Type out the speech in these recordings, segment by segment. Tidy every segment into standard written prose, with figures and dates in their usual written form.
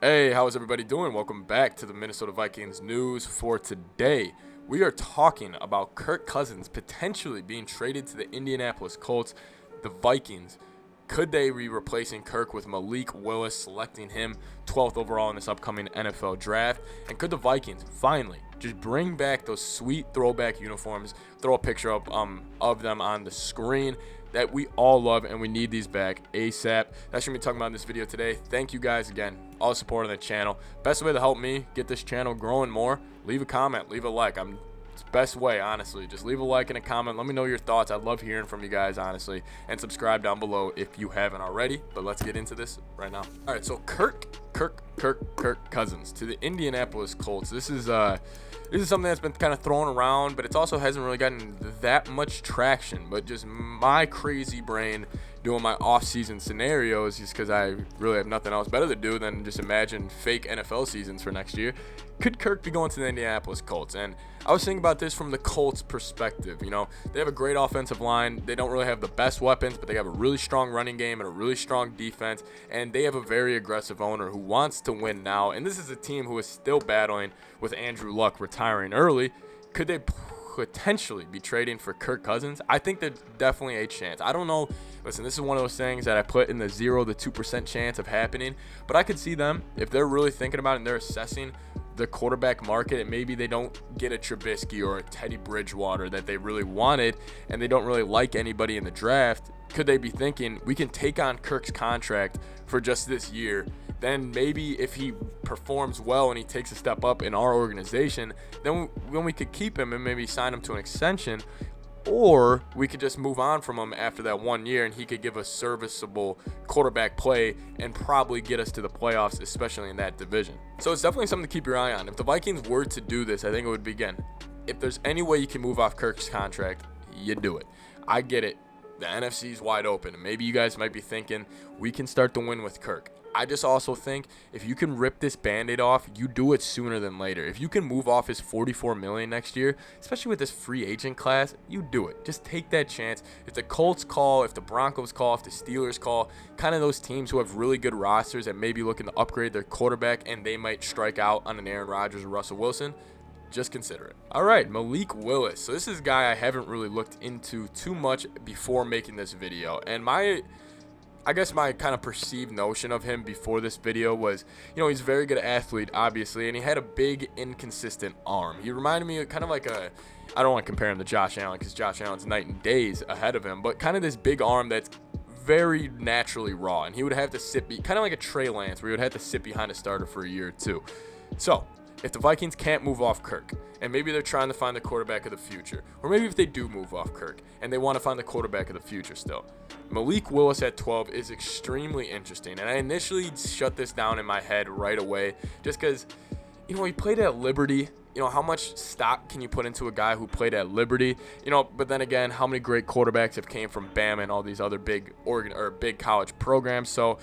Hey, how is everybody doing? Welcome back to the Minnesota Vikings news for today. We are talking about Kirk Cousins potentially being traded to the Indianapolis Colts. The Vikings, could they be replacing Kirk with Malik Willis, selecting him 12th overall in this upcoming NFL draft? And could the Vikings finally just bring back those sweet throwback uniforms, throw a picture up of them on the screen that we all love, and we need these back ASAP? That's what we're talking about in this video today. Thank you guys again, all the support on the channel. Best way to help me get this channel growing more, leave a comment, leave a like. It's the best way, honestly. Just leave a like and a comment. Let me know your thoughts. I love hearing from you guys, honestly. And subscribe down below if you haven't already. But let's get into this right now. All right, so Kirk Cousins to the Indianapolis Colts. This is something that's been kind of thrown around, but it also hasn't really gotten that much traction. But just my crazy brain doing my off-season scenarios, just because I really have nothing else better to do than just imagine fake NFL seasons for next year. Could Kirk be going to the Indianapolis Colts? And I was thinking about this from the Colts' perspective. You know, they have a great offensive line. They don't really have the best weapons, but they have a really strong running game and a really strong defense. And they have a very aggressive owner who wants to win now. And this is a team who is still battling with Andrew Luck retiring early. Could they potentially be trading for Kirk Cousins? I think there's definitely a chance. I don't know. Listen, this is one of those things that I put in the 0 to 2% chance of happening. But I could see them, if they're really thinking about it and they're assessing the quarterback market, and maybe they don't get a Trubisky or a Teddy Bridgewater that they really wanted, and they don't really like anybody in the draft. Could they be thinking, we can take on Kirk's contract for just this year? Then maybe if he performs well and he takes a step up in our organization, then we could keep him and maybe sign him to an extension. Or we could just move on from him after that 1 year, and he could give us serviceable quarterback play and probably get us to the playoffs, especially in that division. So it's definitely something to keep your eye on. If the Vikings were to do this, I think it would be, again, if there's any way you can move off Kirk's contract, you do it. I get it. The NFC's wide open. And maybe you guys might be thinking, we can start to win with Kirk. I just also think if you can rip this Band-Aid off, you do it sooner than later. If you can move off his $44 million next year, especially with this free agent class, you do it. Just take that chance. If the Colts call, if the Broncos call, if the Steelers call, kind of those teams who have really good rosters and maybe looking to upgrade their quarterback, and they might strike out on an Aaron Rodgers or Russell Wilson, just consider it. All right, Malik Willis. So this is a guy I haven't really looked into too much before making this video. And I guess my kind of perceived notion of him before this video was, you know, he's a very good athlete, obviously, and he had a big, inconsistent arm. He reminded me of kind of like I don't want to compare him to Josh Allen because Josh Allen's night and days ahead of him, but kind of this big arm that's very naturally raw, and he would have to kind of like a Trey Lance, where he would have to sit behind a starter for a year or two. So if the Vikings can't move off Kirk, and maybe they're trying to find the quarterback of the future, or maybe if they do move off Kirk and they want to find the quarterback of the future still, Malik Willis at 12 is extremely interesting. And I initially shut this down in my head right away just because, you know, he played at Liberty. You know, how much stock can you put into a guy who played at Liberty? You know, but then again, how many great quarterbacks have came from Bama and all these other big college programs? So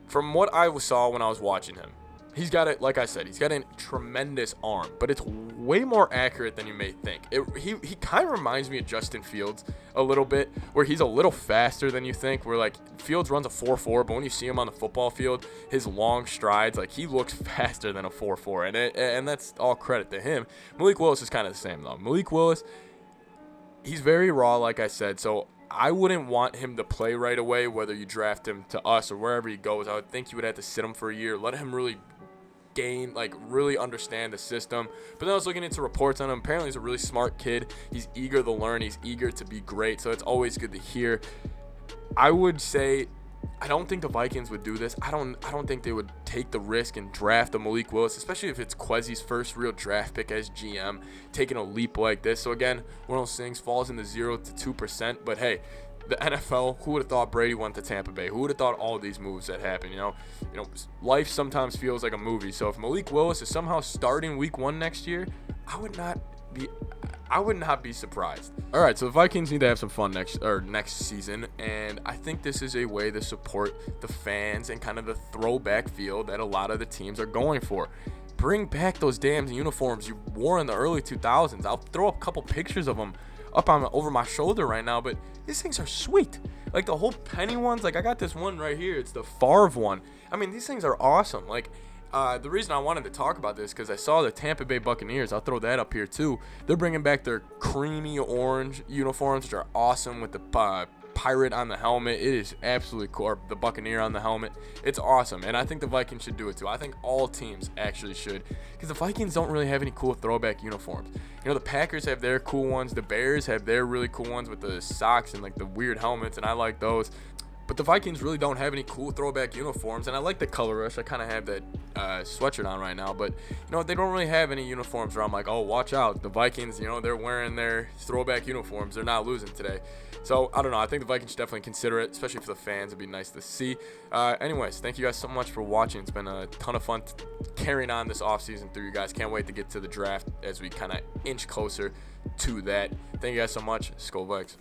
from what I saw when I was watching him, he's got it, like I said, he's got a tremendous arm, but it's way more accurate than you may think. He kind of reminds me of Justin Fields a little bit, where he's a little faster than you think, where like Fields runs a 4.4, but when you see him on the football field, his long strides, like he looks faster than a 4.4, and that's all credit to him. Malik Willis is kind of the same though. Malik Willis, he's very raw, like I said, so I wouldn't want him to play right away, whether you draft him to us or wherever he goes. I would think you would have to sit him for a year, let him really really understand the system. But then I was looking into reports on him. Apparently he's a really smart kid. He's eager to learn. He's eager to be great. So it's always good to hear. I would say I don't think the Vikings would do this. I don't think they would take the risk and draft a Malik Willis, especially if it's Quezzy's first real draft pick as GM, taking a leap like this. So again, one of those things falls in the 0 to 2%. But hey, the NFL, who would have thought Brady went to Tampa Bay? Who would have thought all these moves that happen? You know, life sometimes feels like a movie. So if Malik Willis is somehow starting week 1 next year, I would not be surprised. All right, so the Vikings need to have some fun next season, and I think this is a way to support the fans and kind of the throwback feel that a lot of the teams are going for. Bring back those damn uniforms you wore in the early 2000s. I'll throw up a couple pictures of them up over my shoulder right now, but these things are sweet. Like the whole penny ones, like I got this one right here. It's the Favre one. I mean, these things are awesome. Like, The reason I wanted to talk about this because I saw the Tampa Bay Buccaneers. I'll throw that up here too. They're bringing back their creamy orange uniforms, which are awesome with the pirate on the helmet. It is absolutely cool. Or the Buccaneer on the helmet. It's awesome, and I think the Vikings should do it too. I think all teams actually should, because the Vikings don't really have any cool throwback uniforms. You know, the Packers have their cool ones. The Bears have their really cool ones with the socks and like the weird helmets, and I like those. But the Vikings really don't have any cool throwback uniforms, and I like the color rush. I kind of have that sweatshirt on right now, but you know, they don't really have any uniforms where I'm like, oh, watch out, the Vikings, you know, they're wearing their throwback uniforms, they're not losing today. So I don't know, I think the Vikings should definitely consider it, especially for the fans. It'd be nice to see. Anyways, thank you guys so much for watching. It's been a ton of fun carrying on this offseason through you guys. Can't wait to get to the draft as we kind of inch closer to that. Thank you guys so much. Skol Vikes.